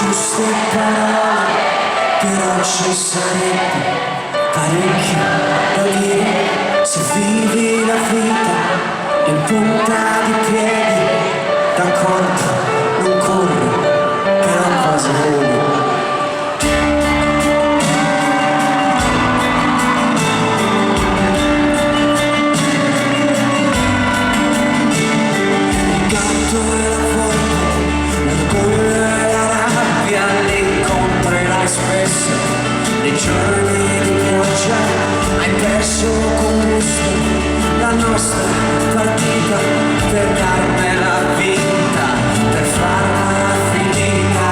giuste parole, però ci sarebbe parecchio da dire se vivi la vita in punta di piedi, da conto non corre, però quasi vedi. Il gatto e la volpe, l'orgoglio e la rabbia li incontrerai spesso nei giorni di pioggia. Hai perso con gusto la nostra partita per darmela vinta, per farla finita.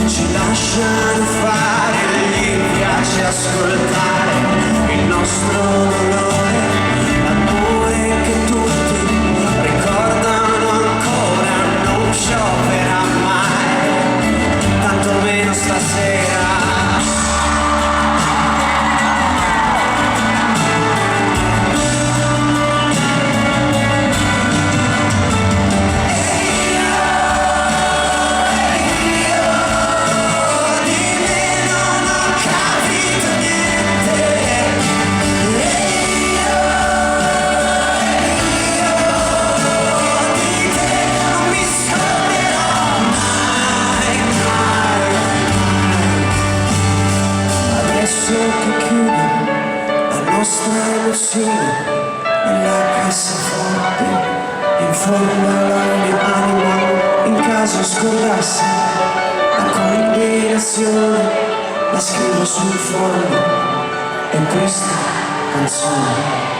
Ci lasciano fare, gli piace ascoltare il nostro dolore, l'amore che tutti ricordano ancora, non sciopera mai, tanto meno stasera. Che chiude la nostra emozione nella cassaforte, in fondo alla mia anima, in caso scordassi la combinazione, la scrivo sul fondo, e questa canzone